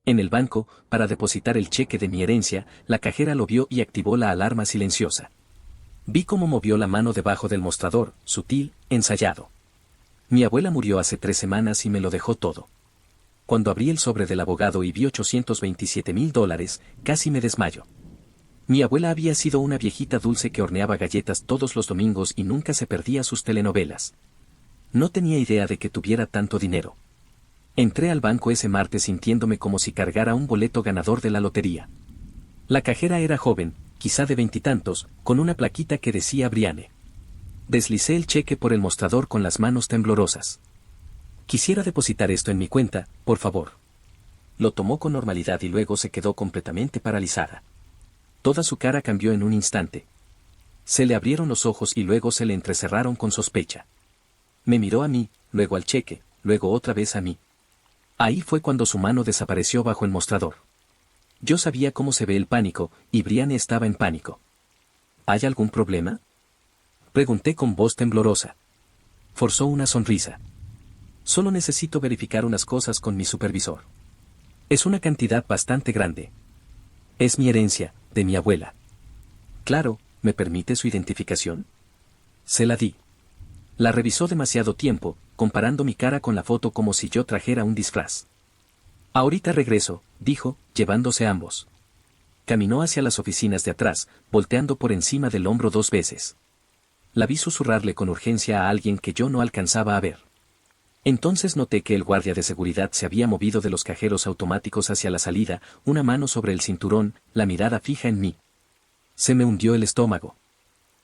En el banco, para depositar el cheque de mi herencia, la cajera lo vio y activó la alarma silenciosa. Vi cómo movió la mano debajo del mostrador, sutil, ensayado. Mi abuela murió hace 3 semanas y me lo dejó todo. Cuando abrí el sobre del abogado y vi $827,000, casi me desmayo. Mi abuela había sido una viejita dulce que horneaba galletas todos los domingos y nunca se perdía sus telenovelas. No tenía idea de que tuviera tanto dinero. Entré al banco ese martes sintiéndome como si cargara un boleto ganador de la lotería. La cajera era joven, quizá de 20 y tantos, con una plaquita que decía Briane. Deslicé el cheque por el mostrador con las manos temblorosas. Quisiera depositar esto en mi cuenta, por favor. Lo tomó con normalidad y luego se quedó completamente paralizada. Toda su cara cambió en un instante. Se le abrieron los ojos y luego se le entrecerraron con sospecha. Me miró a mí, luego al cheque, luego otra vez a mí. Ahí fue cuando su mano desapareció bajo el mostrador. Yo sabía cómo se ve el pánico, y Briane estaba en pánico. ¿Hay algún problema?, pregunté con voz temblorosa. Forzó una sonrisa. Solo necesito verificar unas cosas con mi supervisor. Es una cantidad bastante grande. Es mi herencia, de mi abuela. Claro, ¿me permite su identificación? Se la di. La revisó demasiado tiempo, comparando mi cara con la foto como si yo trajera un disfraz. Ahorita regreso, dijo, llevándose ambos. Caminó hacia las oficinas de atrás, volteando por encima del hombro 2 veces. La vi susurrarle con urgencia a alguien que yo no alcanzaba a ver. Entonces noté que el guardia de seguridad se había movido de los cajeros automáticos hacia la salida, una mano sobre el cinturón, la mirada fija en mí. Se me hundió el estómago.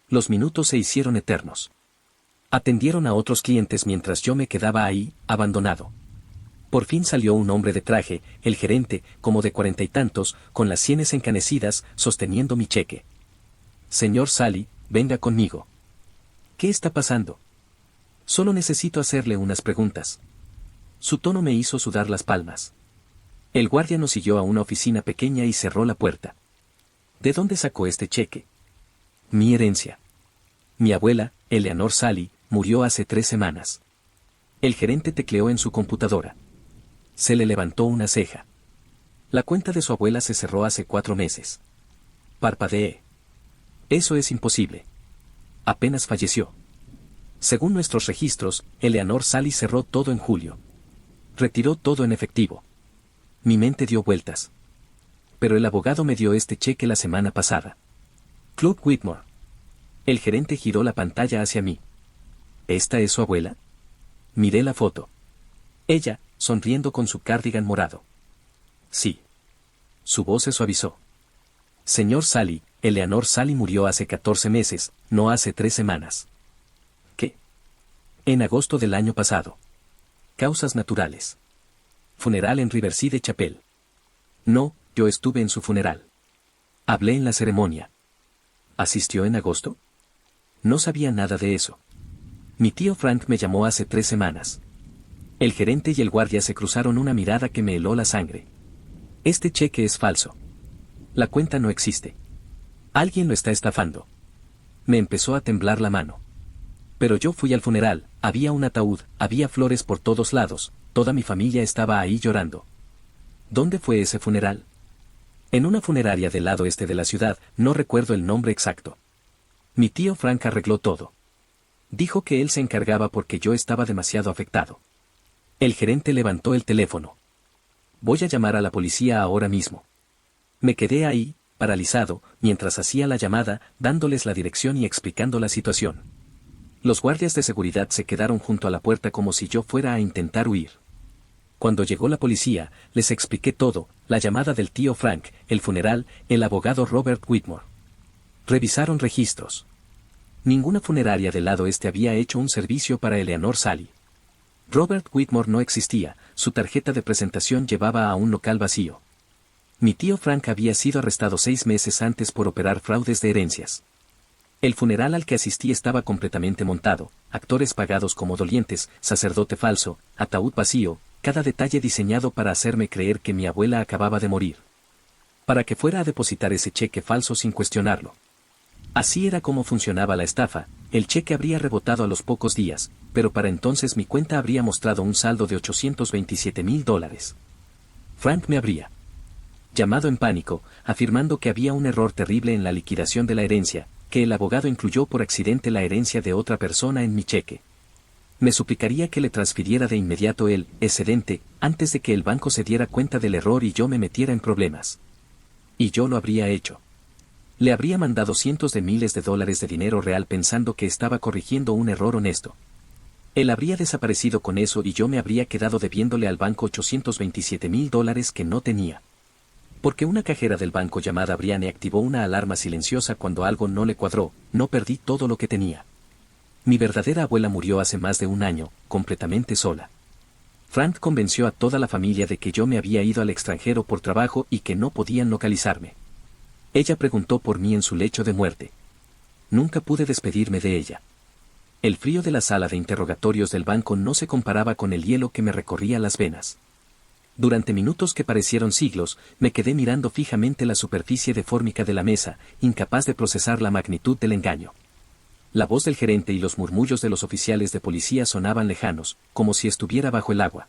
Los minutos se hicieron eternos. Atendieron a otros clientes mientras yo me quedaba ahí, abandonado. Por fin salió un hombre de traje, el gerente, como de 40 y tantos, con las sienes encanecidas, sosteniendo mi cheque. Señor Sally, venga conmigo. ¿Qué está pasando? Solo necesito hacerle unas preguntas. Su tono me hizo sudar las palmas. El guardia nos siguió a una oficina pequeña y cerró la puerta. ¿De dónde sacó este cheque? Mi herencia. Mi abuela, Eleanor Sally, murió hace 3 semanas. El gerente tecleó en su computadora. Se le levantó una ceja. La cuenta de su abuela se cerró hace 4 meses. Parpadeé. Eso es imposible. Apenas falleció. Según nuestros registros, Eleanor Sally cerró todo en julio. Retiró todo en efectivo. Mi mente dio vueltas. Pero el abogado me dio este cheque la semana pasada. Club Whitmore. El gerente giró la pantalla hacia mí. ¿Esta es su abuela? Miré la foto. Ella, sonriendo con su cardigan morado. Sí. Su voz se suavizó. Señor Sally, Eleanor Sally murió hace 14 meses, no hace 3 semanas. ¿Qué? En agosto del año pasado. Causas naturales. Funeral en Riverside Chapel. No, yo estuve en su funeral. Hablé en la ceremonia. ¿Asistió en agosto? No sabía nada de eso. Mi tío Frank me llamó hace 3 semanas. El gerente y el guardia se cruzaron una mirada que me heló la sangre. Este cheque es falso. La cuenta no existe. Alguien lo está estafando. Me empezó a temblar la mano. Pero yo fui al funeral, había un ataúd, había flores por todos lados, toda mi familia estaba ahí llorando. ¿Dónde fue ese funeral? En una funeraria del lado este de la ciudad, no recuerdo el nombre exacto. Mi tío Frank arregló todo. Dijo que él se encargaba porque yo estaba demasiado afectado. El gerente levantó el teléfono. Voy a llamar a la policía ahora mismo. Me quedé ahí, paralizado, mientras hacía la llamada, dándoles la dirección y explicando la situación. Los guardias de seguridad se quedaron junto a la puerta como si yo fuera a intentar huir. Cuando llegó la policía, les expliqué todo, la llamada del tío Frank, el funeral, el abogado Robert Whitmore. Revisaron registros. Ninguna funeraria del lado este había hecho un servicio para Eleanor Sally. Robert Whitmore no existía, su tarjeta de presentación llevaba a un local vacío. Mi tío Frank había sido arrestado 6 meses antes por operar fraudes de herencias. El funeral al que asistí estaba completamente montado, actores pagados como dolientes, sacerdote falso, ataúd vacío, cada detalle diseñado para hacerme creer que mi abuela acababa de morir. Para que fuera a depositar ese cheque falso sin cuestionarlo. Así era como funcionaba la estafa, el cheque habría rebotado a los pocos días, pero para entonces mi cuenta habría mostrado un saldo de $827,000. Frank me habría llamado en pánico, afirmando que había un error terrible en la liquidación de la herencia, que el abogado incluyó por accidente la herencia de otra persona en mi cheque. Me suplicaría que le transfiriera de inmediato el excedente, antes de que el banco se diera cuenta del error y yo me metiera en problemas. Y yo lo habría hecho. Le habría mandado cientos de miles de dólares de dinero real pensando que estaba corrigiendo un error honesto. Él habría desaparecido con eso y yo me habría quedado debiéndole al banco $827,000 que no tenía. Porque una cajera del banco llamada Brianne activó una alarma silenciosa cuando algo no le cuadró, no perdí todo lo que tenía. Mi verdadera abuela murió hace más de un año, completamente sola. Frank convenció a toda la familia de que yo me había ido al extranjero por trabajo y que no podían localizarme. Ella preguntó por mí en su lecho de muerte. Nunca pude despedirme de ella. El frío de la sala de interrogatorios del banco no se comparaba con el hielo que me recorría las venas. Durante minutos que parecieron siglos, me quedé mirando fijamente la superficie deformica de la mesa, incapaz de procesar la magnitud del engaño. La voz del gerente y los murmullos de los oficiales de policía sonaban lejanos, como si estuviera bajo el agua.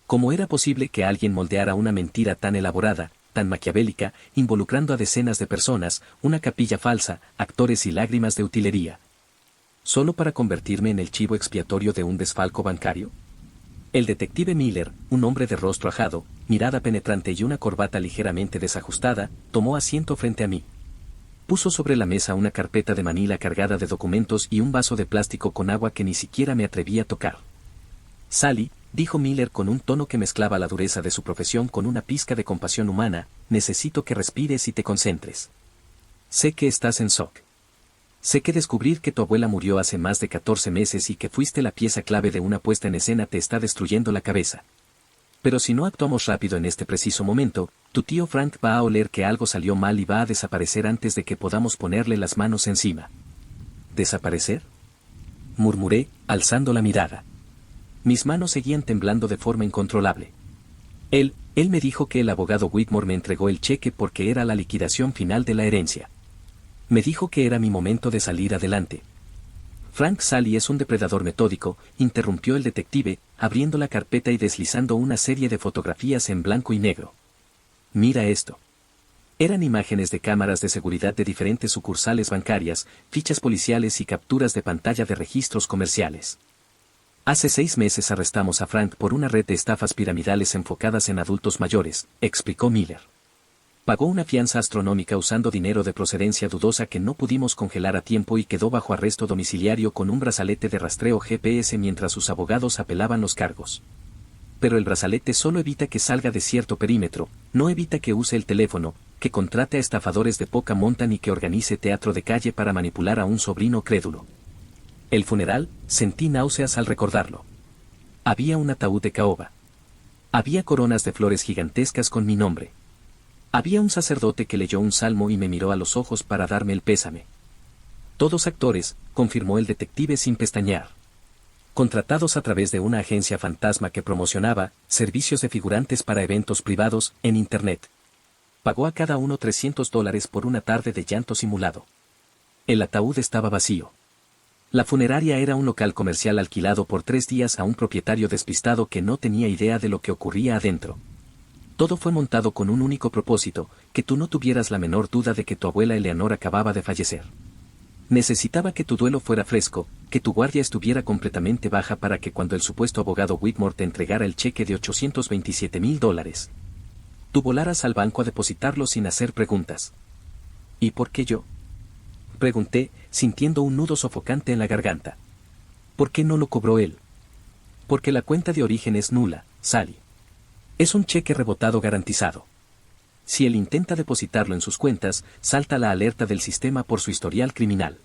¿Cómo era posible que alguien moldeara una mentira tan elaborada, tan maquiavélica, involucrando a decenas de personas, una capilla falsa, actores y lágrimas de utilería? ¿Solo para convertirme en el chivo expiatorio de un desfalco bancario? El detective Miller, un hombre de rostro ajado, mirada penetrante y una corbata ligeramente desajustada, tomó asiento frente a mí. Puso sobre la mesa una carpeta de manila cargada de documentos y un vaso de plástico con agua que ni siquiera me atreví a tocar. Sally, dijo Miller con un tono que mezclaba la dureza de su profesión con una pizca de compasión humana, necesito que respires y te concentres. Sé que estás en shock. Sé que descubrir que tu abuela murió hace más de 14 meses y que fuiste la pieza clave de una puesta en escena te está destruyendo la cabeza. Pero si no actuamos rápido en este preciso momento, tu tío Frank va a oler que algo salió mal y va a desaparecer antes de que podamos ponerle las manos encima. ¿Desaparecer?, murmuré, alzando la mirada. Mis manos seguían temblando de forma incontrolable. Él me dijo que el abogado Whitmore me entregó el cheque porque era la liquidación final de la herencia. Me dijo que era mi momento de salir adelante. Frank Sally es un depredador metódico, interrumpió el detective, abriendo la carpeta y deslizando una serie de fotografías en blanco y negro. Mira esto. Eran imágenes de cámaras de seguridad de diferentes sucursales bancarias, fichas policiales y capturas de pantalla de registros comerciales. Hace 6 meses arrestamos a Frank por una red de estafas piramidales enfocadas en adultos mayores, explicó Miller. Pagó una fianza astronómica usando dinero de procedencia dudosa que no pudimos congelar a tiempo y quedó bajo arresto domiciliario con un brazalete de rastreo GPS mientras sus abogados apelaban los cargos. Pero el brazalete solo evita que salga de cierto perímetro, no evita que use el teléfono, que contrate a estafadores de poca monta ni que organice teatro de calle para manipular a un sobrino crédulo. El funeral, sentí náuseas al recordarlo. Había un ataúd de caoba. Había coronas de flores gigantescas con mi nombre. Había un sacerdote que leyó un salmo y me miró a los ojos para darme el pésame. Todos actores, confirmó el detective sin pestañear. Contratados a través de una agencia fantasma que promocionaba servicios de figurantes para eventos privados en Internet. Pagó a cada uno $300 por una tarde de llanto simulado. El ataúd estaba vacío. La funeraria era un local comercial alquilado por 3 días a un propietario despistado que no tenía idea de lo que ocurría adentro. Todo fue montado con un único propósito, que tú no tuvieras la menor duda de que tu abuela Eleanor acababa de fallecer. Necesitaba que tu duelo fuera fresco, que tu guardia estuviera completamente baja para que cuando el supuesto abogado Whitmore te entregara el cheque de $827,000, tú volaras al banco a depositarlo sin hacer preguntas. ¿Y por qué yo?, pregunté, sintiendo un nudo sofocante en la garganta. ¿Por qué no lo cobró él? Porque la cuenta de origen es nula, Sally. Es un cheque rebotado garantizado. Si él intenta depositarlo en sus cuentas, salta la alerta del sistema por su historial criminal.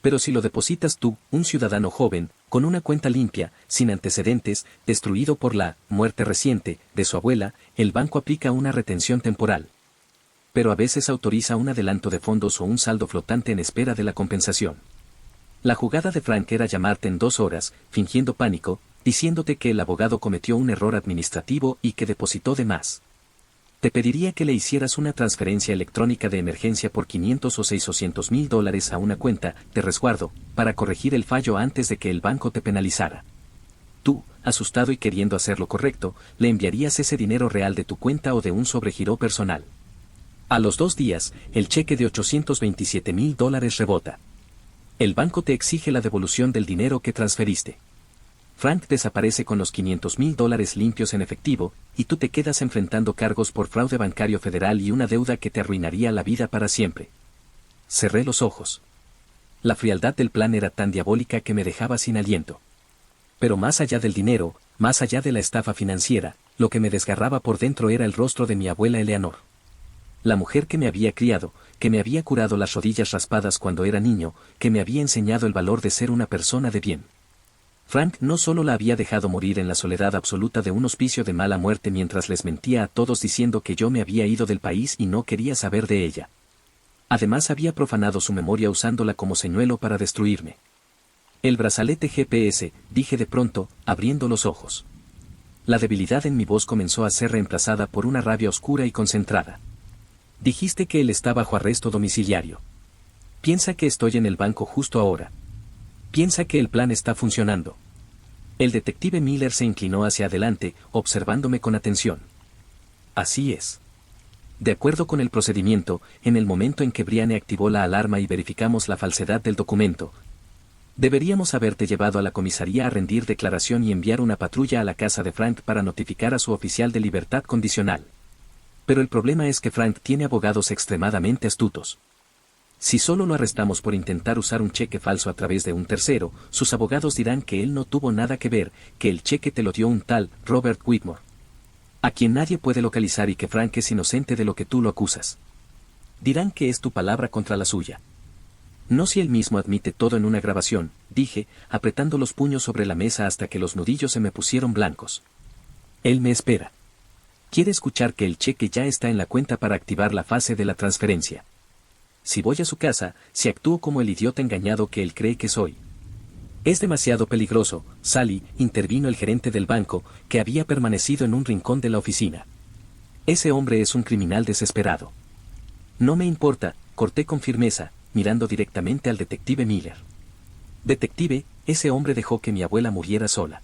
Pero si lo depositas tú, un ciudadano joven, con una cuenta limpia, sin antecedentes, destruido por la muerte reciente de su abuela, el banco aplica una retención temporal. Pero a veces autoriza un adelanto de fondos o un saldo flotante en espera de la compensación. La jugada de Frank era llamarte en 2 horas, fingiendo pánico, diciéndote que el abogado cometió un error administrativo y que depositó de más. Te pediría que le hicieras una transferencia electrónica de emergencia por $500 o $600,000 a una cuenta de resguardo, para corregir el fallo antes de que el banco te penalizara. Tú, asustado y queriendo hacer lo correcto, le enviarías ese dinero real de tu cuenta o de un sobregiro personal. A los 2 días, el cheque de $827,000 rebota. El banco te exige la devolución del dinero que transferiste. Frank desaparece con los $500,000 limpios en efectivo, y tú te quedas enfrentando cargos por fraude bancario federal y una deuda que te arruinaría la vida para siempre. Cerré los ojos. La frialdad del plan era tan diabólica que me dejaba sin aliento. Pero más allá del dinero, más allá de la estafa financiera, lo que me desgarraba por dentro era el rostro de mi abuela Eleanor. La mujer que me había criado, que me había curado las rodillas raspadas cuando era niño, que me había enseñado el valor de ser una persona de bien. Frank no solo la había dejado morir en la soledad absoluta de un hospicio de mala muerte mientras les mentía a todos diciendo que yo me había ido del país y no quería saber de ella. Además había profanado su memoria usándola como señuelo para destruirme. El brazalete GPS, dije de pronto, abriendo los ojos. La debilidad en mi voz comenzó a ser reemplazada por una rabia oscura y concentrada. Dijiste que él está bajo arresto domiciliario. Piensa que estoy en el banco justo ahora. Piensa que el plan está funcionando. El detective Miller se inclinó hacia adelante, observándome con atención. Así es. De acuerdo con el procedimiento, en el momento en que Brianne activó la alarma y verificamos la falsedad del documento, deberíamos haberte llevado a la comisaría a rendir declaración y enviar una patrulla a la casa de Frank para notificar a su oficial de libertad condicional. Pero el problema es que Frank tiene abogados extremadamente astutos. Si solo lo arrestamos por intentar usar un cheque falso a través de un tercero, sus abogados dirán que él no tuvo nada que ver, que el cheque te lo dio un tal Robert Whitmore, a quien nadie puede localizar, y que Frank es inocente de lo que tú lo acusas. Dirán que es tu palabra contra la suya. No si él mismo admite todo en una grabación, dije, apretando los puños sobre la mesa hasta que los nudillos se me pusieron blancos. Él me espera. Quiere escuchar que el cheque ya está en la cuenta para activar la fase de la transferencia. Si voy a su casa, si actúo como el idiota engañado que él cree que soy. Es demasiado peligroso, Sally, intervino el gerente del banco, que había permanecido en un rincón de la oficina. Ese hombre es un criminal desesperado. No me importa, corté con firmeza, mirando directamente al detective Miller. Detective, ese hombre dejó que mi abuela muriera sola.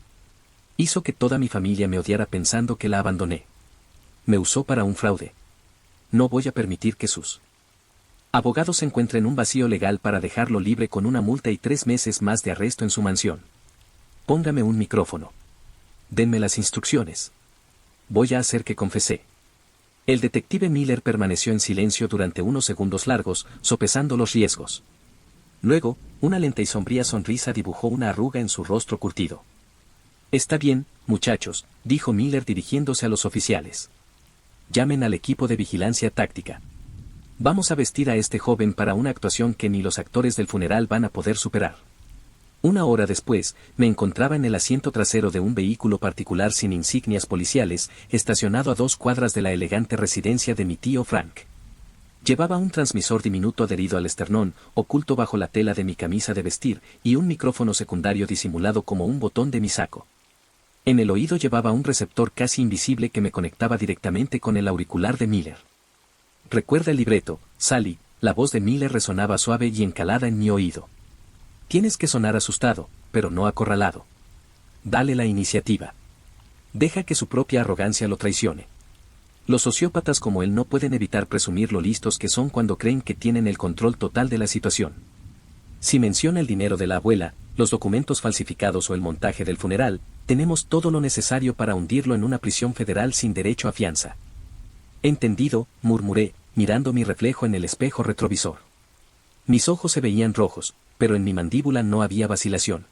Hizo que toda mi familia me odiara pensando que la abandoné. Me usó para un fraude. No voy a permitir que sus abogados encuentren un vacío legal para dejarlo libre con una multa y 3 meses más de arresto en su mansión. Póngame un micrófono. Denme las instrucciones. Voy a hacer que confesé. El detective Miller permaneció en silencio durante unos segundos largos, sopesando los riesgos. Luego, una lenta y sombría sonrisa dibujó una arruga en su rostro curtido. Está bien, muchachos, dijo Miller dirigiéndose a los oficiales. Llamen al equipo de vigilancia táctica. Vamos a vestir a este joven para una actuación que ni los actores del funeral van a poder superar. 1 hora después, me encontraba en el asiento trasero de un vehículo particular sin insignias policiales, estacionado a 2 cuadras de la elegante residencia de mi tío Frank. Llevaba un transmisor diminuto adherido al esternón, oculto bajo la tela de mi camisa de vestir, y un micrófono secundario disimulado como un botón de mi saco. En el oído llevaba un receptor casi invisible que me conectaba directamente con el auricular de Miller. Recuerda el libreto, Sally, la voz de Miller resonaba suave y encalada en mi oído. Tienes que sonar asustado, pero no acorralado. Dale la iniciativa. Deja que su propia arrogancia lo traicione. Los sociópatas como él no pueden evitar presumir lo listos que son cuando creen que tienen el control total de la situación. Si menciona el dinero de la abuela, los documentos falsificados o el montaje del funeral, tenemos todo lo necesario para hundirlo en una prisión federal sin derecho a fianza. Entendido, murmuré, mirando mi reflejo en el espejo retrovisor. Mis ojos se veían rojos, pero en mi mandíbula no había vacilación.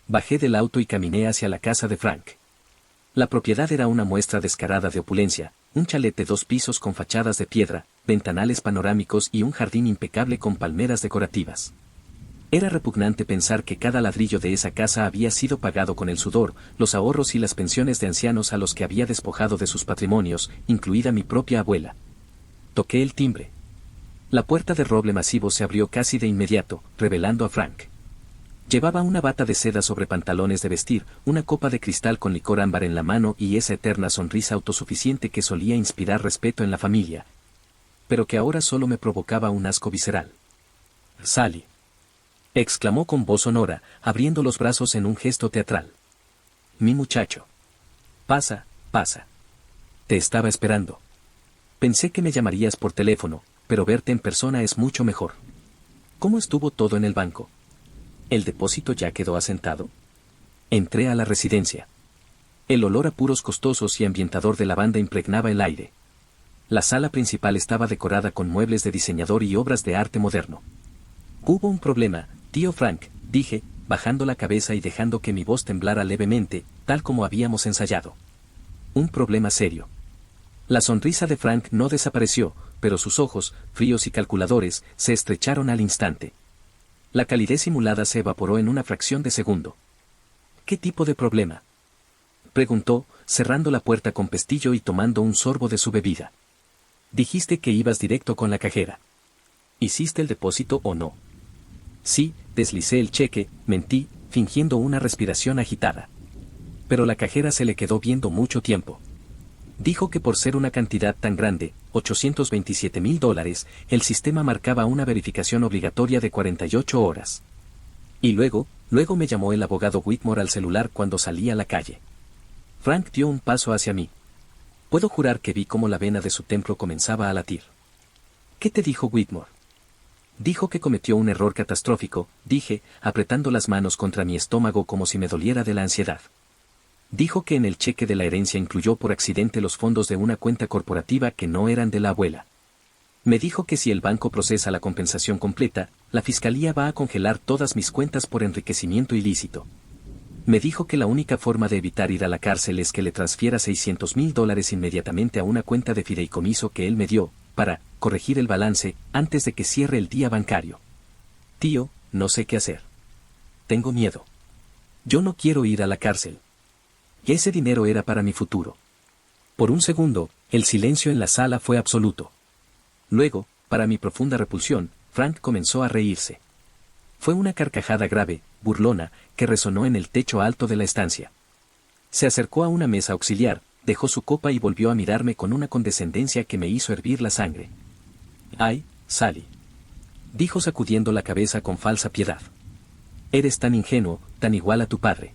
Bajé del auto y caminé hacia la casa de Frank. La propiedad era una muestra descarada de opulencia, un chalet de 2 pisos con fachadas de piedra, ventanales panorámicos y un jardín impecable con palmeras decorativas. Era repugnante pensar que cada ladrillo de esa casa había sido pagado con el sudor, los ahorros y las pensiones de ancianos a los que había despojado de sus patrimonios, incluida mi propia abuela. Toqué el timbre. La puerta de roble masivo se abrió casi de inmediato, revelando a Frank. Llevaba una bata de seda sobre pantalones de vestir, una copa de cristal con licor ámbar en la mano y esa eterna sonrisa autosuficiente que solía inspirar respeto en la familia, pero que ahora solo me provocaba un asco visceral. Sally, exclamó con voz sonora, abriendo los brazos en un gesto teatral. mi muchacho. Pasa, pasa. Te estaba esperando. Pensé que me llamarías por teléfono, pero verte en persona es mucho mejor. ¿Cómo estuvo todo en el banco? ¿El depósito ya quedó asentado? Entré a la residencia. El olor a puros costosos y ambientador de lavanda impregnaba el aire. La sala principal estaba decorada con muebles de diseñador y obras de arte moderno. Hubo un problema, tío Frank, dije, bajando la cabeza y dejando que mi voz temblara levemente, tal como habíamos ensayado. Un problema serio. La sonrisa de Frank no desapareció, pero sus ojos, fríos y calculadores, se estrecharon al instante. La calidez simulada se evaporó en una fracción de segundo. ¿Qué tipo de problema?, preguntó, cerrando la puerta con pestillo y tomando un sorbo de su bebida. Dijiste que ibas directo con la cajera. ¿Hiciste el depósito o no? Sí, deslicé el cheque, mentí, fingiendo una respiración agitada. Pero la cajera se le quedó viendo mucho tiempo. Dijo que por ser una cantidad tan grande, $827,000, el sistema marcaba una verificación obligatoria de 48 horas. Y luego me llamó el abogado Whitmore al celular cuando salí a la calle. Frank dio un paso hacia mí. Puedo jurar que vi cómo la vena de su templo comenzaba a latir. ¿Qué te dijo Whitmore? Dijo que cometió un error catastrófico, dije, apretando las manos contra mi estómago como si me doliera de la ansiedad. Dijo que en el cheque de la herencia incluyó por accidente los fondos de una cuenta corporativa que no eran de la abuela. Me dijo que si el banco procesa la compensación completa, la fiscalía va a congelar todas mis cuentas por enriquecimiento ilícito. Me dijo que la única forma de evitar ir a la cárcel es que le transfiera $600,000 inmediatamente a una cuenta de fideicomiso que él me dio, para corregir el balance antes de que cierre el día bancario. Tío, no sé qué hacer. Tengo miedo. Yo no quiero ir a la cárcel. Y ese dinero era para mi futuro. Por un segundo, el silencio en la sala fue absoluto. Luego, para mi profunda repulsión, Frank comenzó a reírse. Fue una carcajada grave, burlona, que resonó en el techo alto de la estancia. Se acercó a una mesa auxiliar, dejó su copa y volvió a mirarme con una condescendencia que me hizo hervir la sangre. «Ay, Sally», dijo sacudiendo la cabeza con falsa piedad. «Eres tan ingenuo, tan igual a tu padre.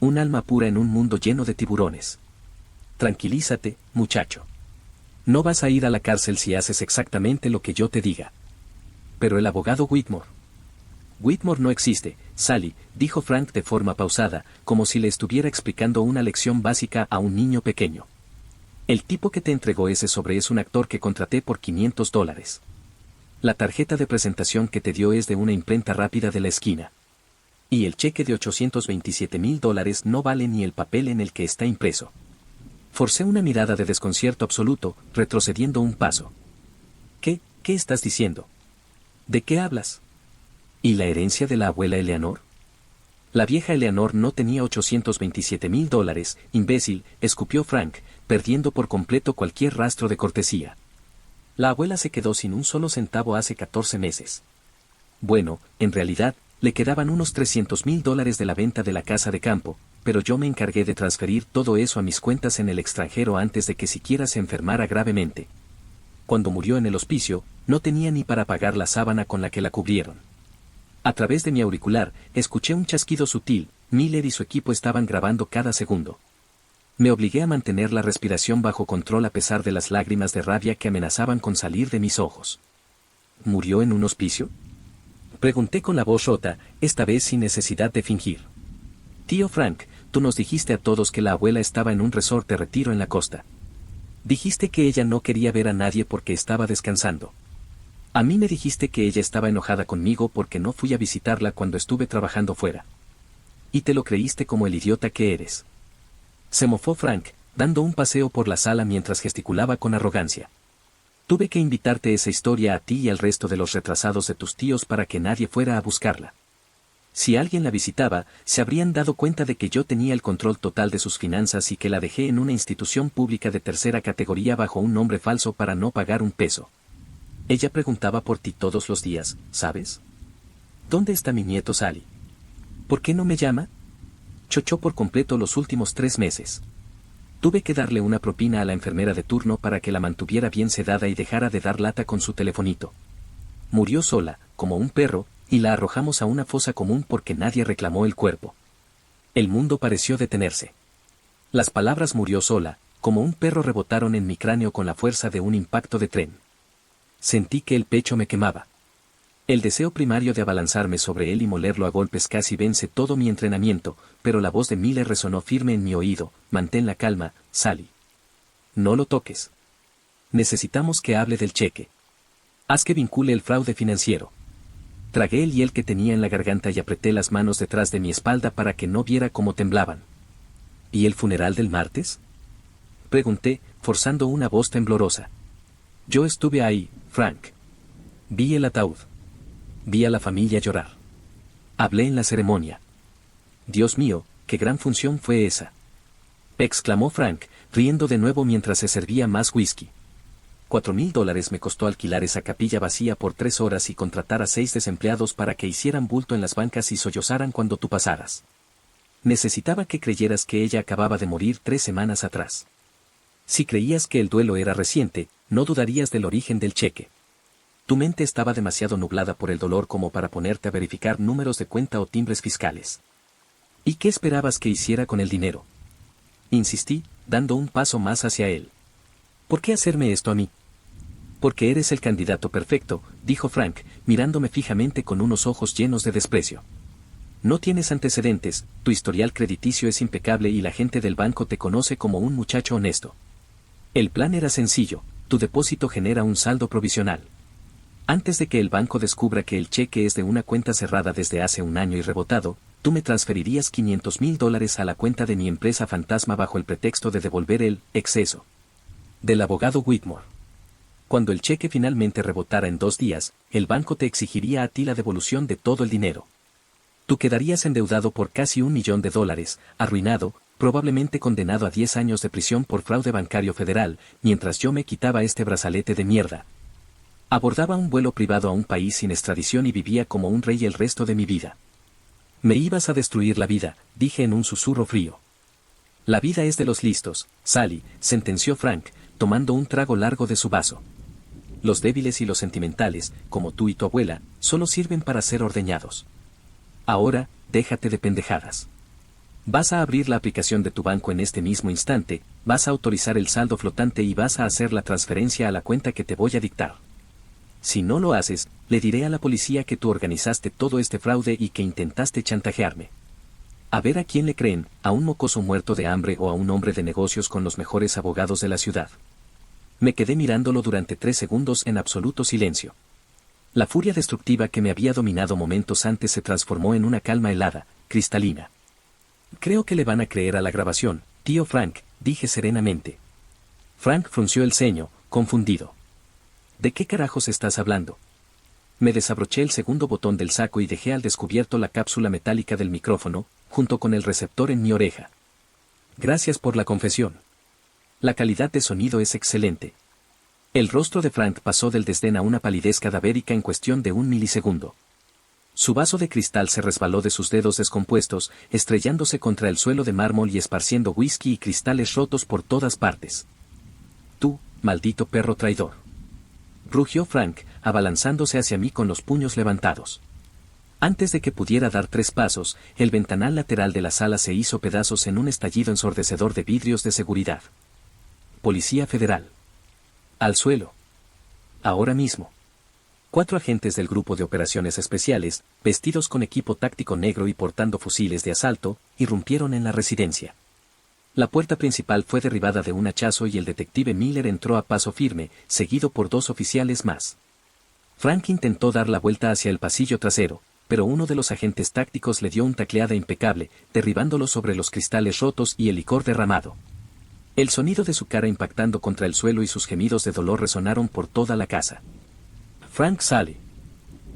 Un alma pura en un mundo lleno de tiburones. Tranquilízate, muchacho. No vas a ir a la cárcel si haces exactamente lo que yo te diga». «Pero el abogado Whitmore». «Whitmore no existe, Sally», dijo Frank de forma pausada, como si le estuviera explicando una lección básica a un niño pequeño. «El tipo que te entregó ese sobre es un actor que contraté por $500. La tarjeta de presentación que te dio es de una imprenta rápida de la esquina. Y el cheque de $827,000 no vale ni el papel en el que está impreso». Forcé una mirada de desconcierto absoluto, retrocediendo un paso. ¿Qué estás diciendo? ¿De qué hablas? ¿Y la herencia de la abuela Eleanor? La vieja Eleanor no tenía $827,000, imbécil, escupió Frank, perdiendo por completo cualquier rastro de cortesía. La abuela se quedó sin un solo centavo hace 14 meses. Bueno, en realidad, le quedaban unos $300,000 de la venta de la casa de campo, pero yo me encargué de transferir todo eso a mis cuentas en el extranjero antes de que siquiera se enfermara gravemente. Cuando murió en el hospicio, no tenía ni para pagar la sábana con la que la cubrieron. A través de mi auricular, escuché un chasquido sutil. Miller y su equipo estaban grabando cada segundo. Me obligué a mantener la respiración bajo control a pesar de las lágrimas de rabia que amenazaban con salir de mis ojos. ¿Murió en un hospicio?, pregunté con la voz rota, esta vez sin necesidad de fingir. Tío Frank, tú nos dijiste a todos que la abuela estaba en un resort de retiro en la costa. Dijiste que ella no quería ver a nadie porque estaba descansando. A mí me dijiste que ella estaba enojada conmigo porque no fui a visitarla cuando estuve trabajando fuera. Y te lo creíste como el idiota que eres. Se mofó Frank, dando un paseo por la sala mientras gesticulaba con arrogancia. Tuve que invitarte esa historia a ti y al resto de los retrasados de tus tíos para que nadie fuera a buscarla. Si alguien la visitaba, se habrían dado cuenta de que yo tenía el control total de sus finanzas y que la dejé en una institución pública de tercera categoría bajo un nombre falso para no pagar un peso. Ella preguntaba por ti todos los días, ¿sabes? ¿Dónde está mi nieto Sally? ¿Por qué no me llama? Chochó por completo los últimos 3 meses. Tuve que darle una propina a la enfermera de turno para que la mantuviera bien sedada y dejara de dar lata con su telefonito. Murió sola, como un perro, y la arrojamos a una fosa común porque nadie reclamó el cuerpo. El mundo pareció detenerse. Las palabras murió sola, como un perro rebotaron en mi cráneo con la fuerza de un impacto de tren. Sentí que el pecho me quemaba. El deseo primario de abalanzarme sobre él y molerlo a golpes casi vence todo mi entrenamiento, pero la voz de Miller resonó firme en mi oído: mantén la calma, Sally. No lo toques. Necesitamos que hable del cheque. Haz que vincule el fraude financiero. Tragué el hiel que tenía en la garganta y apreté las manos detrás de mi espalda para que no viera cómo temblaban. ¿Y el funeral del martes?, pregunté, forzando una voz temblorosa. Yo estuve ahí, Frank. Vi el ataúd. Vi a la familia llorar. Hablé en la ceremonia. Dios mío, qué gran función fue esa, exclamó Frank, riendo de nuevo mientras se servía más whisky. $4,000 me costó alquilar esa capilla vacía por 3 horas y contratar a 6 desempleados para que hicieran bulto en las bancas y sollozaran cuando tú pasaras. Necesitaba que creyeras que ella acababa de morir 3 semanas atrás. Si creías que el duelo era reciente, no dudarías del origen del cheque. Tu mente estaba demasiado nublada por el dolor como para ponerte a verificar números de cuenta o timbres fiscales. ¿Y qué esperabas que hiciera con el dinero?, insistí, dando un paso más hacia él. ¿Por qué hacerme esto a mí? Porque eres el candidato perfecto, dijo Frank, mirándome fijamente con unos ojos llenos de desprecio. No tienes antecedentes, tu historial crediticio es impecable y la gente del banco te conoce como un muchacho honesto. El plan era sencillo: tu depósito genera un saldo provisional. Antes de que el banco descubra que el cheque es de una cuenta cerrada desde hace un año y rebotado, tú me transferirías $500,000 a la cuenta de mi empresa fantasma bajo el pretexto de devolver el exceso del abogado Whitmore. Cuando el cheque finalmente rebotara en 2 días, el banco te exigiría a ti la devolución de todo el dinero. Tú quedarías endeudado por casi $1 millón, arruinado, probablemente condenado a 10 años de prisión por fraude bancario federal, mientras yo me quitaba este brazalete de mierda. Abordaba un vuelo privado a un país sin extradición y vivía como un rey el resto de mi vida. Me ibas a destruir la vida, dije en un susurro frío. La vida es de los listos, Sally, sentenció Frank, tomando un trago largo de su vaso. Los débiles y los sentimentales, como tú y tu abuela, solo sirven para ser ordeñados. Ahora, déjate de pendejadas. Vas a abrir la aplicación de tu banco en este mismo instante, vas a autorizar el saldo flotante y vas a hacer la transferencia a la cuenta que te voy a dictar. Si no lo haces, le diré a la policía que tú organizaste todo este fraude y que intentaste chantajearme. A ver a quién le creen, a un mocoso muerto de hambre o a un hombre de negocios con los mejores abogados de la ciudad. Me quedé mirándolo durante 3 segundos en absoluto silencio. La furia destructiva que me había dominado momentos antes se transformó en una calma helada, cristalina. Creo que le van a creer a la grabación, tío Frank, dije serenamente. Frank frunció el ceño, confundido. ¿De qué carajos estás hablando? Me desabroché el segundo botón del saco y dejé al descubierto la cápsula metálica del micrófono, junto con el receptor en mi oreja. Gracias por la confesión. La calidad de sonido es excelente. El rostro de Frank pasó del desdén a una palidez cadavérica en cuestión de 1 milisegundo. Su vaso de cristal se resbaló de sus dedos descompuestos, estrellándose contra el suelo de mármol y esparciendo whisky y cristales rotos por todas partes. Tú, maldito perro traidor, rugió Frank, abalanzándose hacia mí con los puños levantados. Antes de que pudiera dar 3 pasos, el ventanal lateral de la sala se hizo pedazos en un estallido ensordecedor de vidrios de seguridad. Policía Federal. Al suelo. Ahora mismo. 4 agentes del Grupo de Operaciones Especiales, vestidos con equipo táctico negro y portando fusiles de asalto, irrumpieron en la residencia. La puerta principal fue derribada de un hachazo y el detective Miller entró a paso firme, seguido por 2 oficiales más. Frank intentó dar la vuelta hacia el pasillo trasero, pero uno de los agentes tácticos le dio una tacleada impecable, derribándolo sobre los cristales rotos y el licor derramado. El sonido de su cara impactando contra el suelo y sus gemidos de dolor resonaron por toda la casa. Frank Sally,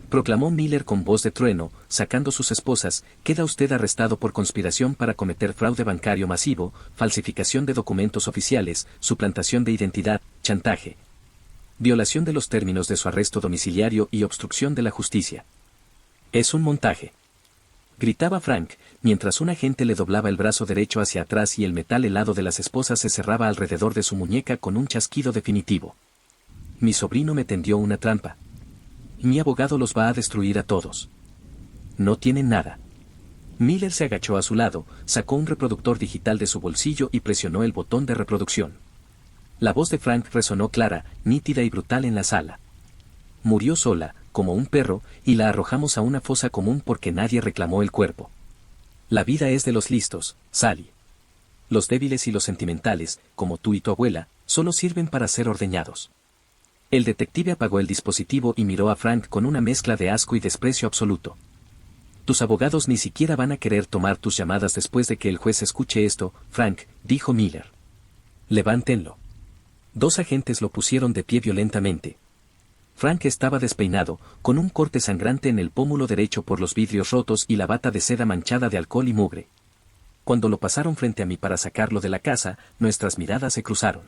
proclamó Miller con voz de trueno, sacando sus esposas, queda usted arrestado por conspiración para cometer fraude bancario masivo, falsificación de documentos oficiales, suplantación de identidad, chantaje, violación de los términos de su arresto domiciliario y obstrucción de la justicia. Es un montaje, gritaba Frank, mientras un agente le doblaba el brazo derecho hacia atrás y el metal helado de las esposas se cerraba alrededor de su muñeca con un chasquido definitivo. Mi sobrino me tendió una trampa. Mi abogado los va a destruir a todos. No tienen nada. Miller se agachó a su lado, sacó un reproductor digital de su bolsillo y presionó el botón de reproducción. La voz de Frank resonó clara, nítida y brutal en la sala. Murió sola, como un perro, y la arrojamos a una fosa común porque nadie reclamó el cuerpo. La vida es de los listos, Sally. Los débiles y los sentimentales, como tú y tu abuela, solo sirven para ser ordeñados. El detective apagó el dispositivo y miró a Frank con una mezcla de asco y desprecio absoluto. Tus abogados ni siquiera van a querer tomar tus llamadas después de que el juez escuche esto, Frank, dijo Miller. Levántenlo. 2 agentes lo pusieron de pie violentamente. Frank estaba despeinado, con un corte sangrante en el pómulo derecho por los vidrios rotos y la bata de seda manchada de alcohol y mugre. Cuando lo pasaron frente a mí para sacarlo de la casa, nuestras miradas se cruzaron.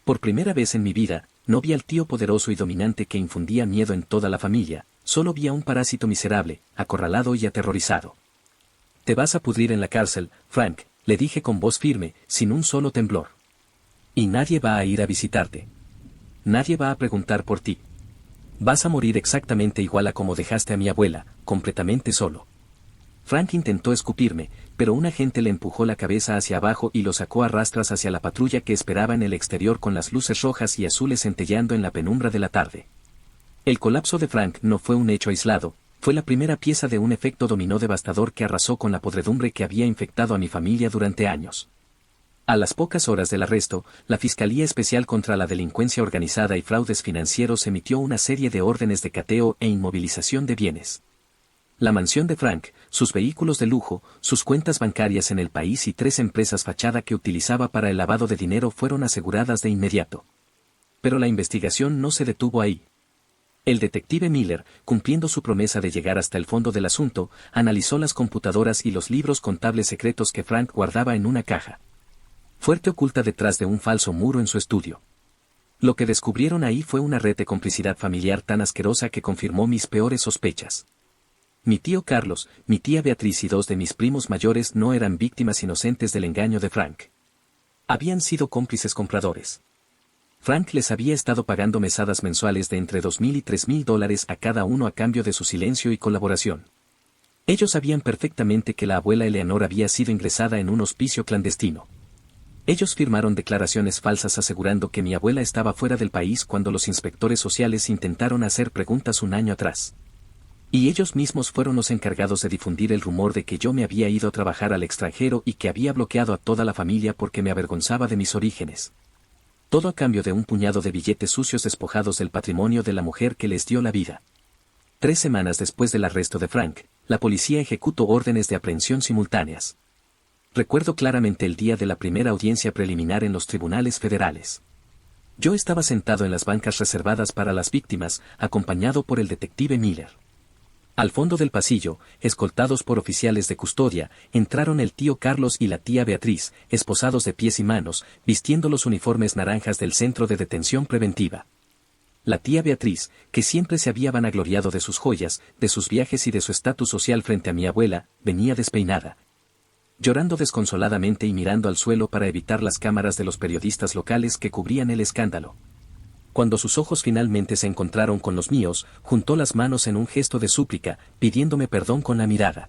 Por primera vez en mi vida, no vi al tío poderoso y dominante que infundía miedo en toda la familia, solo vi a un parásito miserable, acorralado y aterrorizado. Te vas a pudrir en la cárcel, Frank, le dije con voz firme, sin un solo temblor. Y nadie va a ir a visitarte. Nadie va a preguntar por ti. Vas a morir exactamente igual a como dejaste a mi abuela, completamente solo. Frank intentó escupirme, pero un agente le empujó la cabeza hacia abajo y lo sacó a rastras hacia la patrulla que esperaba en el exterior con las luces rojas y azules centelleando en la penumbra de la tarde. El colapso de Frank no fue un hecho aislado, fue la primera pieza de un efecto dominó devastador que arrasó con la podredumbre que había infectado a mi familia durante años. A las pocas horas del arresto, la Fiscalía Especial contra la Delincuencia Organizada y Fraudes Financieros emitió una serie de órdenes de cateo e inmovilización de bienes. La mansión de Frank, sus vehículos de lujo, sus cuentas bancarias en el país y 3 empresas fachada que utilizaba para el lavado de dinero fueron aseguradas de inmediato. Pero la investigación no se detuvo ahí. El detective Miller, cumpliendo su promesa de llegar hasta el fondo del asunto, analizó las computadoras y los libros contables secretos que Frank guardaba en una caja fuerte oculta detrás de un falso muro en su estudio. Lo que descubrieron ahí fue una red de complicidad familiar tan asquerosa que confirmó mis peores sospechas. Mi tío Carlos, mi tía Beatriz y 2 de mis primos mayores no eran víctimas inocentes del engaño de Frank. Habían sido cómplices compradores. Frank les había estado pagando mesadas mensuales de entre $2,000 y $3,000 a cada uno a cambio de su silencio y colaboración. Ellos sabían perfectamente que la abuela Eleanor había sido ingresada en un hospicio clandestino. Ellos firmaron declaraciones falsas asegurando que mi abuela estaba fuera del país cuando los inspectores sociales intentaron hacer preguntas un año atrás. Y ellos mismos fueron los encargados de difundir el rumor de que yo me había ido a trabajar al extranjero y que había bloqueado a toda la familia porque me avergonzaba de mis orígenes. Todo a cambio de un puñado de billetes sucios despojados del patrimonio de la mujer que les dio la vida. 3 semanas después del arresto de Frank, la policía ejecutó órdenes de aprehensión simultáneas. Recuerdo claramente el día de la primera audiencia preliminar en los tribunales federales. Yo estaba sentado en las bancas reservadas para las víctimas, acompañado por el detective Miller. Al fondo del pasillo, escoltados por oficiales de custodia, entraron el tío Carlos y la tía Beatriz, esposados de pies y manos, vistiendo los uniformes naranjas del Centro de Detención Preventiva. La tía Beatriz, que siempre se había vanagloriado de sus joyas, de sus viajes y de su estatus social frente a mi abuela, venía despeinada, llorando desconsoladamente y mirando al suelo para evitar las cámaras de los periodistas locales que cubrían el escándalo. Cuando sus ojos finalmente se encontraron con los míos, juntó las manos en un gesto de súplica, pidiéndome perdón con la mirada.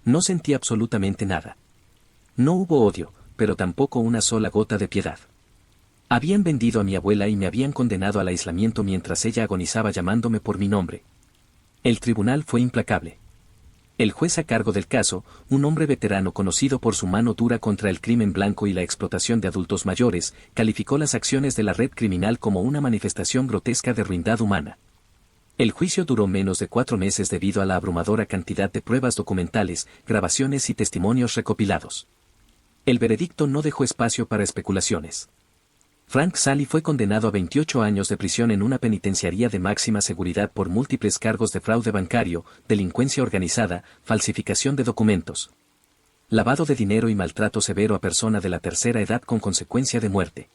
No sentí absolutamente nada. No hubo odio, pero tampoco una sola gota de piedad. Habían vendido a mi abuela y me habían condenado al aislamiento mientras ella agonizaba llamándome por mi nombre. El tribunal fue implacable. El juez a cargo del caso, un hombre veterano conocido por su mano dura contra el crimen blanco y la explotación de adultos mayores, calificó las acciones de la red criminal como una manifestación grotesca de ruindad humana. El juicio duró menos de 4 meses debido a la abrumadora cantidad de pruebas documentales, grabaciones y testimonios recopilados. El veredicto no dejó espacio para especulaciones. Frank Sally fue condenado a 28 años de prisión en una penitenciaría de máxima seguridad por múltiples cargos de fraude bancario, delincuencia organizada, falsificación de documentos, lavado de dinero y maltrato severo a persona de la tercera edad con consecuencia de muerte.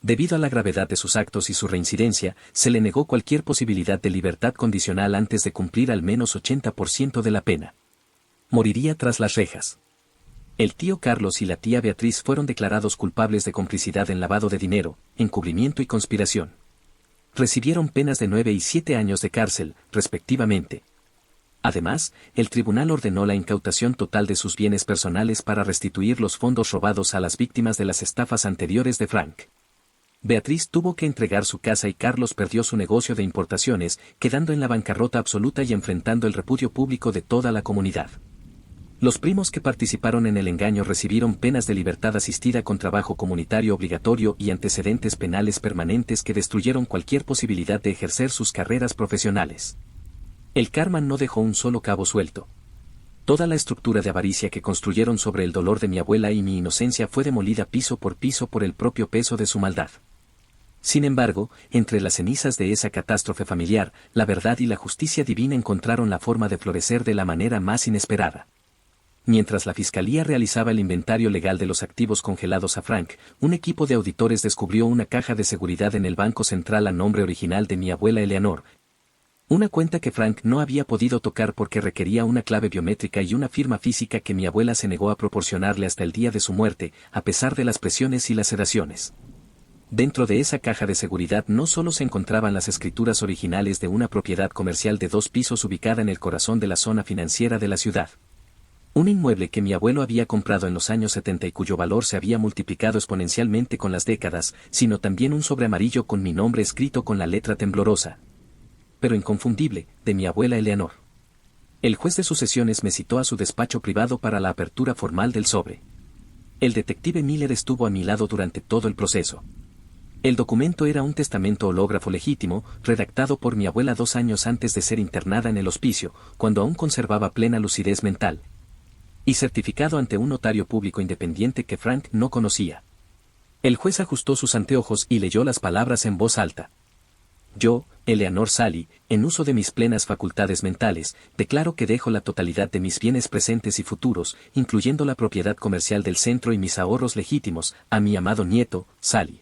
Debido a la gravedad de sus actos y su reincidencia, se le negó cualquier posibilidad de libertad condicional antes de cumplir al menos 80% de la pena. Moriría tras las rejas. El tío Carlos y la tía Beatriz fueron declarados culpables de complicidad en lavado de dinero, encubrimiento y conspiración. Recibieron penas de 9 y 7 años de cárcel, respectivamente. Además, el tribunal ordenó la incautación total de sus bienes personales para restituir los fondos robados a las víctimas de las estafas anteriores de Frank. Beatriz tuvo que entregar su casa y Carlos perdió su negocio de importaciones, quedando en la bancarrota absoluta y enfrentando el repudio público de toda la comunidad. Los primos que participaron en el engaño recibieron penas de libertad asistida con trabajo comunitario obligatorio y antecedentes penales permanentes que destruyeron cualquier posibilidad de ejercer sus carreras profesionales. El karma no dejó un solo cabo suelto. Toda la estructura de avaricia que construyeron sobre el dolor de mi abuela y mi inocencia fue demolida piso por el propio peso de su maldad. Sin embargo, entre las cenizas de esa catástrofe familiar, la verdad y la justicia divina encontraron la forma de florecer de la manera más inesperada. Mientras la fiscalía realizaba el inventario legal de los activos congelados a Frank, un equipo de auditores descubrió una caja de seguridad en el Banco Central a nombre original de mi abuela Eleanor. Una cuenta que Frank no había podido tocar porque requería una clave biométrica y una firma física que mi abuela se negó a proporcionarle hasta el día de su muerte, a pesar de las presiones y las sedaciones. Dentro de esa caja de seguridad no solo se encontraban las escrituras originales de una propiedad comercial de 2 pisos ubicada en el corazón de la zona financiera de la ciudad. Un inmueble que mi abuelo había comprado en los años 70 y cuyo valor se había multiplicado exponencialmente con las décadas, sino también un sobre amarillo con mi nombre escrito con la letra temblorosa, pero inconfundible, de mi abuela Eleanor. El juez de sucesiones me citó a su despacho privado para la apertura formal del sobre. El detective Miller estuvo a mi lado durante todo el proceso. El documento era un testamento hológrafo legítimo, redactado por mi abuela 2 años antes de ser internada en el hospicio, cuando aún conservaba plena lucidez mental, y certificado ante un notario público independiente que Frank no conocía. El juez ajustó sus anteojos y leyó las palabras en voz alta. Yo, Eleanor Sally, en uso de mis plenas facultades mentales, declaro que dejo la totalidad de mis bienes presentes y futuros, incluyendo la propiedad comercial del centro y mis ahorros legítimos, a mi amado nieto, Sally.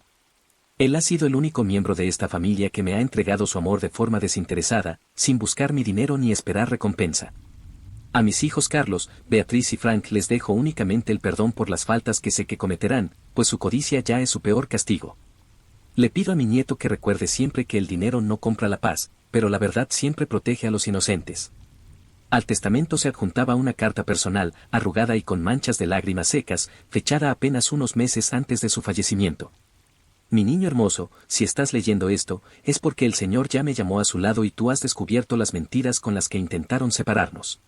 Él ha sido el único miembro de esta familia que me ha entregado su amor de forma desinteresada, sin buscar mi dinero ni esperar recompensa. A mis hijos Carlos, Beatriz y Frank les dejo únicamente el perdón por las faltas que sé que cometerán, pues su codicia ya es su peor castigo. Le pido a mi nieto que recuerde siempre que el dinero no compra la paz, pero la verdad siempre protege a los inocentes. Al testamento se adjuntaba una carta personal, arrugada y con manchas de lágrimas secas, fechada apenas unos meses antes de su fallecimiento. Mi niño hermoso, si estás leyendo esto, es porque el Señor ya me llamó a su lado y tú has descubierto las mentiras con las que intentaron separarnos.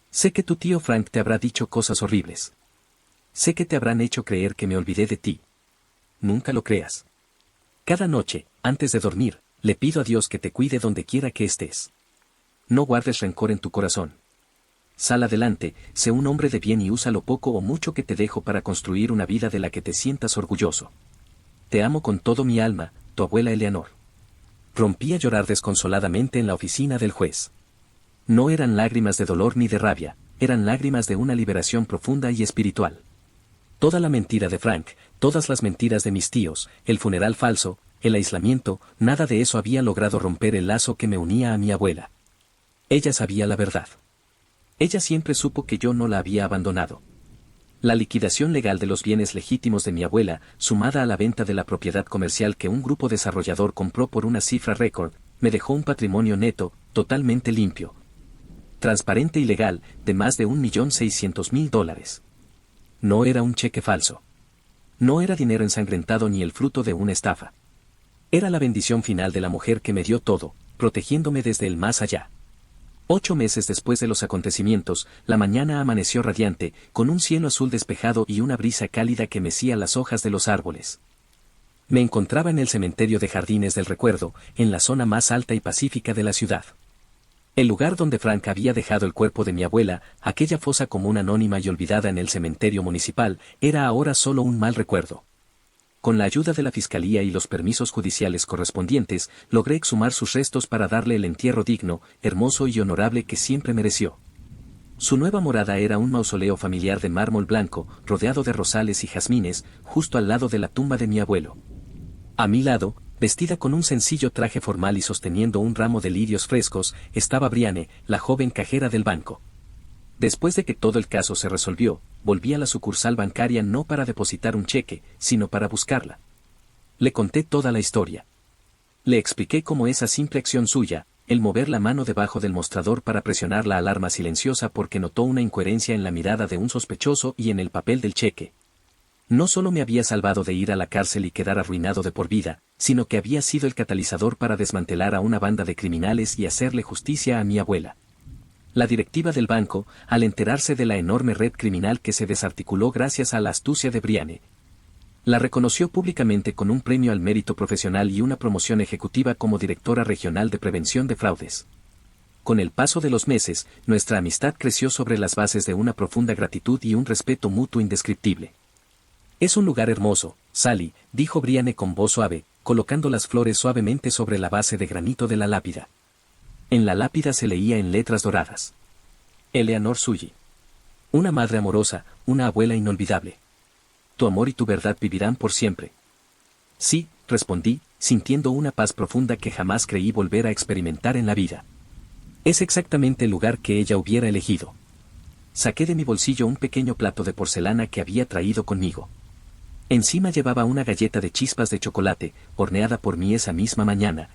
Sé que tu tío Frank te habrá dicho cosas horribles. Sé que te habrán hecho creer que me olvidé de ti. Nunca lo creas. Cada noche, antes de dormir, le pido a Dios que te cuide donde quiera que estés. No guardes rencor en tu corazón. Sal adelante, sé un hombre de bien y usa lo poco o mucho que te dejo para construir una vida de la que te sientas orgulloso. Te amo con todo mi alma, tu abuela Eleanor. Rompí a llorar desconsoladamente en la oficina del juez. No eran lágrimas de dolor ni de rabia, eran lágrimas de una liberación profunda y espiritual. Toda la mentira de Frank, todas las mentiras de mis tíos, el funeral falso, el aislamiento, nada de eso había logrado romper el lazo que me unía a mi abuela. Ella sabía la verdad. Ella siempre supo que yo no la había abandonado. La liquidación legal de los bienes legítimos de mi abuela, sumada a la venta de la propiedad comercial que un grupo desarrollador compró por una cifra récord, me dejó un patrimonio neto, totalmente limpio, transparente y legal, de más de $1.600.000. No era un cheque falso. No era dinero ensangrentado ni el fruto de una estafa. Era la bendición final de la mujer que me dio todo, protegiéndome desde el más allá. 8 meses después de los acontecimientos, la mañana amaneció radiante, con un cielo azul despejado y una brisa cálida que mecía las hojas de los árboles. Me encontraba en el cementerio de Jardines del Recuerdo, en la zona más alta y pacífica de la ciudad. El lugar donde Frank había dejado el cuerpo de mi abuela, aquella fosa común anónima y olvidada en el cementerio municipal, era ahora solo un mal recuerdo. Con la ayuda de la fiscalía y los permisos judiciales correspondientes, logré exhumar sus restos para darle el entierro digno, hermoso y honorable que siempre mereció. Su nueva morada era un mausoleo familiar de mármol blanco, rodeado de rosales y jazmines, justo al lado de la tumba de mi abuelo. A mi lado, vestida con un sencillo traje formal y sosteniendo un ramo de lirios frescos, estaba Brianne, la joven cajera del banco. Después de que todo el caso se resolvió, volví a la sucursal bancaria no para depositar un cheque, sino para buscarla. Le conté toda la historia. Le expliqué cómo esa simple acción suya, el mover la mano debajo del mostrador para presionar la alarma silenciosa porque notó una incoherencia en la mirada de un sospechoso y en el papel del cheque. No solo me había salvado de ir a la cárcel y quedar arruinado de por vida, sino que había sido el catalizador para desmantelar a una banda de criminales y hacerle justicia a mi abuela. La directiva del banco, al enterarse de la enorme red criminal que se desarticuló gracias a la astucia de Briane, la reconoció públicamente con un premio al mérito profesional y una promoción ejecutiva como directora regional de prevención de fraudes. Con el paso de los meses, nuestra amistad creció sobre las bases de una profunda gratitud y un respeto mutuo indescriptible. «Es un lugar hermoso, Sally», dijo Briane con voz suave, colocando las flores suavemente sobre la base de granito de la lápida. En la lápida se leía en letras doradas: Eleanor Sully. Una madre amorosa, una abuela inolvidable. Tu amor y tu verdad vivirán por siempre. Sí, respondí, sintiendo una paz profunda que jamás creí volver a experimentar en la vida. Es exactamente el lugar que ella hubiera elegido. Saqué de mi bolsillo un pequeño plato de porcelana que había traído conmigo. Encima llevaba una galleta de chispas de chocolate, horneada por mí esa misma mañana,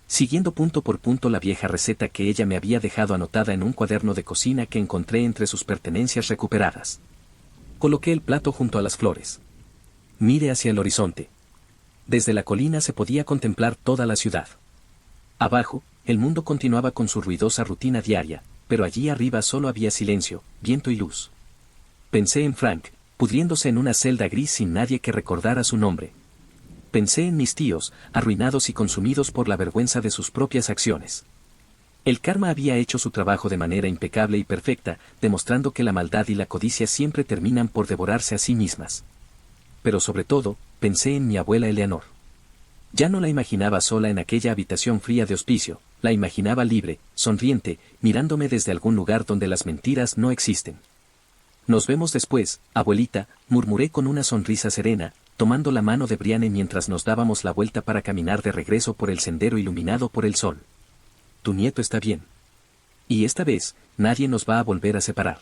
siguiendo punto por punto la vieja receta que ella me había dejado anotada en un cuaderno de cocina que encontré entre sus pertenencias recuperadas. Coloqué el plato junto a las flores. Miré hacia el horizonte. Desde la colina se podía contemplar toda la ciudad. Abajo, el mundo continuaba con su ruidosa rutina diaria, pero allí arriba solo había silencio, viento y luz. Pensé en Frank, pudriéndose en una celda gris sin nadie que recordara su nombre. Pensé en mis tíos, arruinados y consumidos por la vergüenza de sus propias acciones. El karma había hecho su trabajo de manera impecable y perfecta, demostrando que la maldad y la codicia siempre terminan por devorarse a sí mismas. Pero sobre todo, pensé en mi abuela Eleanor. Ya no la imaginaba sola en aquella habitación fría de hospicio, la imaginaba libre, sonriente, mirándome desde algún lugar donde las mentiras no existen. Nos vemos después, abuelita, murmuré con una sonrisa serena, tomando la mano de Briane mientras nos dábamos la vuelta para caminar de regreso por el sendero iluminado por el sol. Tu nieto está bien. Y esta vez, nadie nos va a volver a separar.